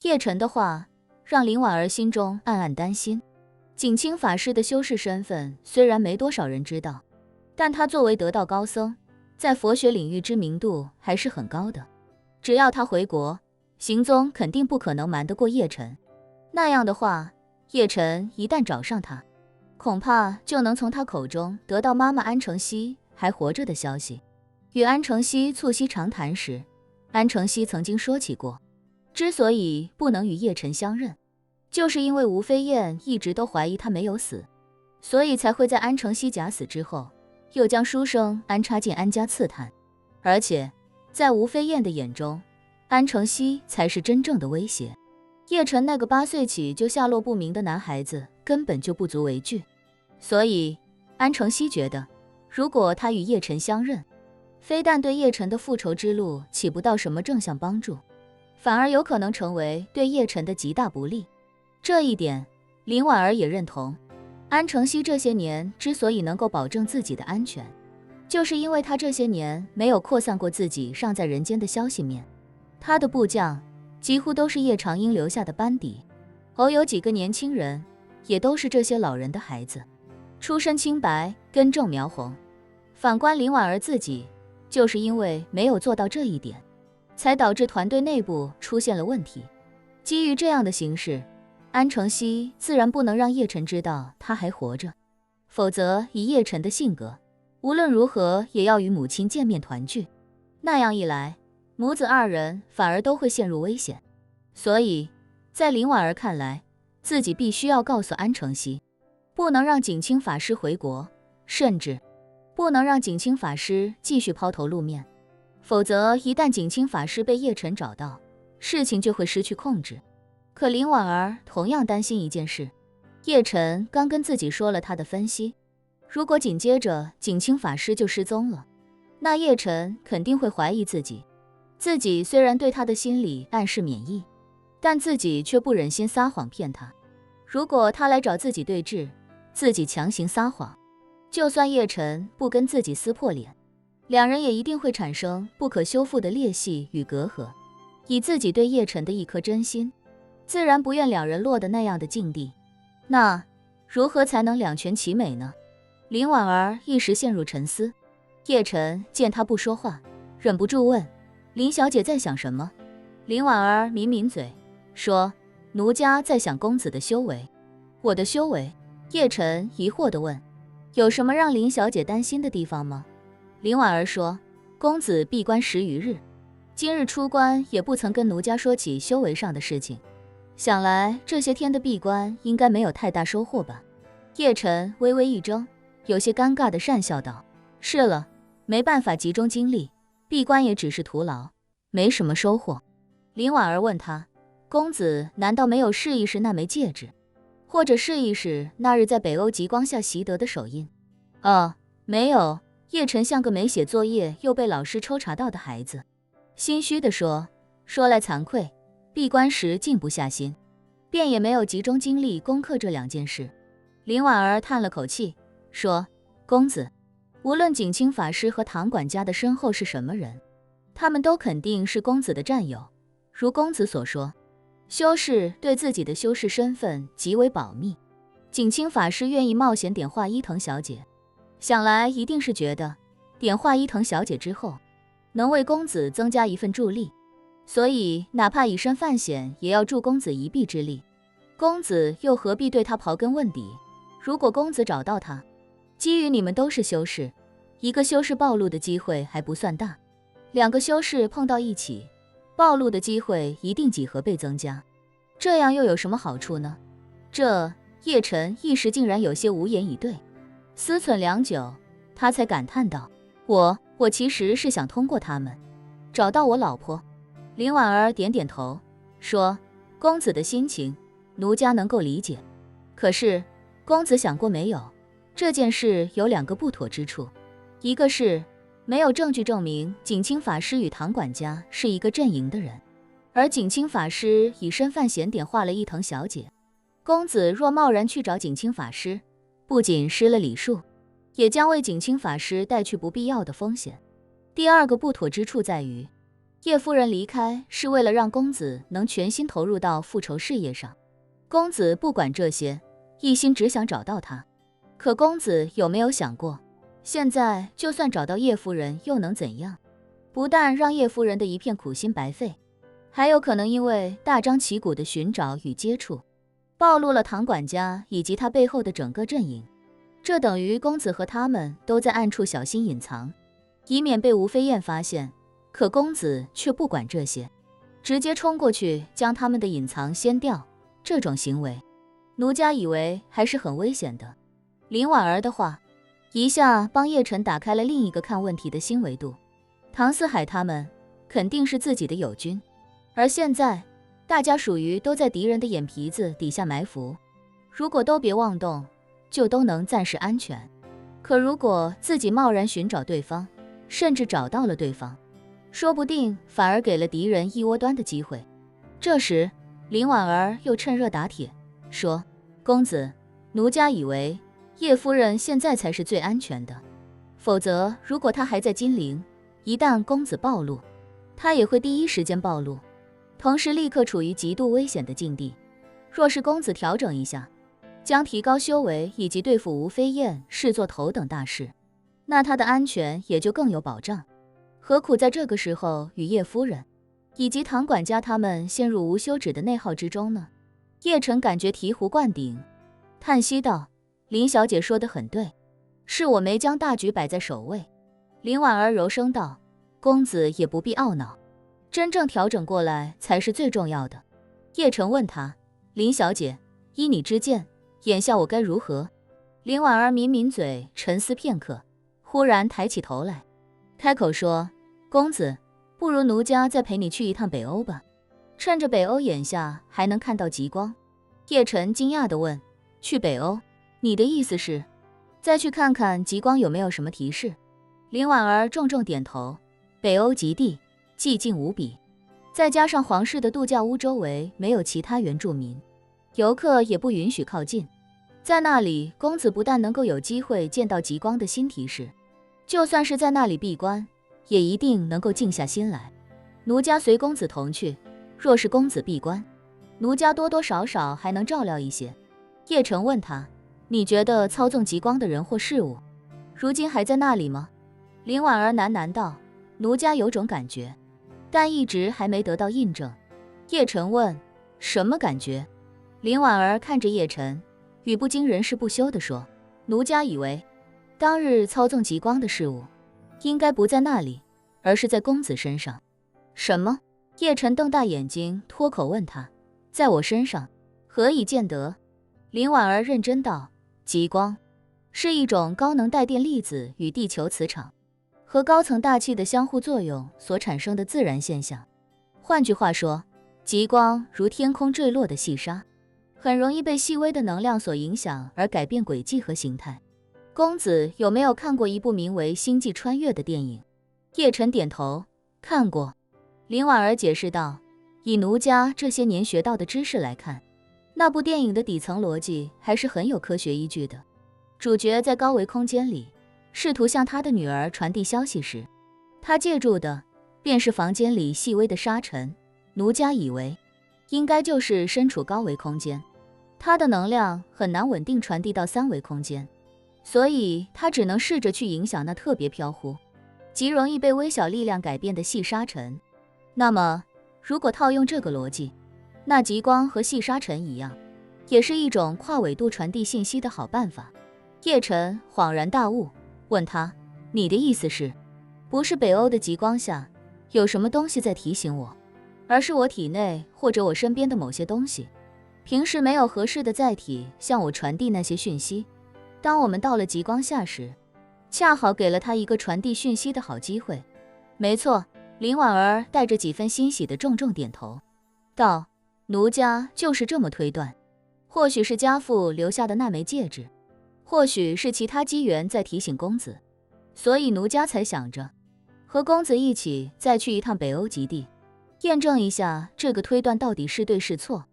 叶晨的话让林婉儿心中暗暗担心。景清法师的修士身份虽然没多少人知道，但他作为得道高僧，在佛学领域知名度还是很高的。只要他回国，行踪肯定不可能瞒得过叶晨。那样的话，叶晨一旦找上他，恐怕就能从他口中得到妈妈安承熙还活着的消息。与安承熙促膝长谈时，安承熙曾经说起过，之所以不能与叶晨相认，就是因为吴飞燕一直都怀疑他没有死，所以才会在安承熙假死之后，又将书生安插进安家刺探。而且在吴飞燕的眼中，安承熙才是真正的威胁。叶晨那个8岁起就下落不明的男孩子根本就不足为惧，所以安承熙觉得，如果他与叶晨相认，非但对叶晨的复仇之路起不到什么正向帮助，反而有可能成为对叶晨的极大不利。这一点林婉儿也认同。安承熙这些年之所以能够保证自己的安全，就是因为他这些年没有扩散过自己尚在人间的消息面。他的部将几乎都是叶长英留下的班底，偶有几个年轻人也都是这些老人的孩子，出身清白，根正苗红。反观林婉儿自己，就是因为没有做到这一点，才导致团队内部出现了问题。基于这样的形势，安承熙自然不能让叶晨知道他还活着，否则以叶晨的性格，无论如何也要与母亲见面团聚，那样一来，母子2人反而都会陷入危险。所以在林婉儿看来，自己必须要告诉安承熙，不能让景清法师回国，甚至不能让景清法师继续抛头露面，否则一旦景清法师被叶晨找到，事情就会失去控制。可林婉儿同样担心一件事，叶晨刚跟自己说了他的分析，如果紧接着景清法师就失踪了，那叶晨肯定会怀疑自己。自己虽然对他的心理暗示免疫，但自己却不忍心撒谎骗他。如果他来找自己对峙，自己强行撒谎，就算叶晨不跟自己撕破脸，2人也一定会产生不可修复的裂隙与隔阂。以自己对叶晨的一颗真心，自然不愿2人落得那样的境地。那如何才能两全其美呢？林婉儿一时陷入沉思。叶晨见他不说话，忍不住问，林小姐在想什么？林婉儿抿抿嘴说，奴家在想公子的修为。我的修为？叶晨疑惑地问，有什么让林小姐担心的地方吗？林婉儿说，公子闭关10余日，今日出关也不曾跟奴家说起修为上的事情，想来这些天的闭关应该没有太大收获吧。叶晨微微一怔，有些尴尬地讪笑道，是了，没办法集中精力，闭关也只是徒劳，没什么收获。林婉儿问他，公子难道没有试一试那枚戒指，或者试一试那日在北欧极光下习得的手印？没有。叶晨像个没写作业又被老师抽查到的孩子，心虚地说，说来惭愧，闭关时静不下心，便也没有集中精力攻克这2件事。林婉儿叹了口气说，公子，无论景清法师和唐管家的身后是什么人，他们都肯定是公子的战友。如公子所说，修士对自己的修士身份极为保密，景清法师愿意冒险点化伊藤小姐，想来一定是觉得点化伊藤小姐之后，能为公子增加一份助力，所以哪怕以身犯险也要助公子一臂之力。公子又何必对他刨根问底？如果公子找到他，基于你们都是修士，一个修士暴露的机会还不算大，2个修士碰到一起，暴露的机会一定几何倍增加，这样又有什么好处呢？这叶晨一时竟然有些无言以对，思忖良久，他才感叹道，我其实是想通过他们找到我老婆。林婉儿点点头说，公子的心情奴家能够理解，可是公子想过没有，这件事有2个不妥之处，一个是没有证据证明景清法师与唐管家是一个阵营的人，而景清法师以身犯险点化了伊藤小姐，公子若贸然去找景清法师，不仅失了礼数，也将为景清法师带去不必要的风险。第2个不妥之处在于，叶夫人离开是为了让公子能全心投入到复仇事业上。公子不管这些，一心只想找到她。可公子有没有想过，现在就算找到叶夫人又能怎样？不但让叶夫人的一片苦心白费，还有可能因为大张旗鼓的寻找与接触，暴露了唐管家以及他背后的整个阵营。这等于公子和他们都在暗处小心隐藏，以免被吴飞燕发现。可公子却不管这些，直接冲过去将他们的隐藏掀掉。这种行为，奴家以为还是很危险的。林婉儿的话，一下帮叶晨打开了另一个看问题的新维度。唐四海他们肯定是自己的友军，而现在大家属于都在敌人的眼皮子底下埋伏，如果都别妄动，就都能暂时安全。可如果自己贸然寻找对方，甚至找到了对方，说不定反而给了敌人一窝端的机会。这时林婉儿又趁热打铁说，公子，奴家以为叶夫人现在才是最安全的，否则如果她还在金陵，一旦公子暴露，她也会第一时间暴露，同时立刻处于极度危险的境地。若是公子调整一下，将提高修为以及对付吴飞燕视作头等大事，那她的安全也就更有保障。何苦在这个时候与叶夫人以及唐管家他们陷入无休止的内耗之中呢？叶晨感觉醍醐灌顶，叹息道，林小姐说得很对，是我没将大局摆在首位。林婉儿柔声道，公子也不必懊恼，真正调整过来才是最重要的。叶晨问他，林小姐，依你之见，眼下我该如何？林婉儿抿抿嘴，沉思片刻，忽然抬起头来，开口说，公子，不如奴家再陪你去一趟北欧吧，趁着北欧眼下还能看到极光。叶晨惊讶地问，去北欧？你的意思是再去看看极光有没有什么提示？林婉儿重重点头，北欧极地寂静无比，再加上皇室的度假屋周围没有其他原住民，游客也不允许靠近，在那里公子不但能够有机会见到极光的新提示，就算是在那里闭关，也一定能够静下心来。奴家随公子同去，若是公子闭关，奴家多多少少还能照料一些。叶晨问他，你觉得操纵极光的人或事物，如今还在那里吗？林婉儿喃喃道，奴家有种感觉，但一直还没得到印证。叶晨问，什么感觉？林婉儿看着叶晨，语不惊人事不休地说，奴家以为当日操纵极光的事物应该不在那里，而是在公子身上。什么？叶晨瞪大眼睛脱口问他，在我身上？何以见得？林婉儿认真道，极光是一种高能带电粒子与地球磁场和高层大气的相互作用所产生的自然现象。换句话说，极光如天空坠落的细沙，很容易被细微的能量所影响而改变轨迹和形态。公子有没有看过一部名为《星际穿越》的电影？叶晨点头，看过。林婉儿解释道，以奴家这些年学到的知识来看，那部电影的底层逻辑还是很有科学依据的。主角在高维空间里试图向他的女儿传递消息时，他借助的便是房间里细微的沙尘。奴家以为应该就是身处高维空间，他的能量很难稳定传递到三维空间，所以他只能试着去影响那特别飘忽、极容易被微小力量改变的细沙尘。那么如果套用这个逻辑，那极光和细沙尘一样，也是一种跨纬度传递信息的好办法。叶晨恍然大悟，问他，你的意思是，不是北欧的极光下有什么东西在提醒我，而是我体内或者我身边的某些东西，平时没有合适的载体向我传递那些讯息，当我们到了极光下时，恰好给了他一个传递讯息的好机会。没错。林婉儿带着几分欣喜的重重点头，道，奴家就是这么推断，或许是家父留下的那枚戒指，或许是其他机缘在提醒公子，所以奴家才想着和公子一起再去一趟北欧极地，验证一下这个推断到底是对是错。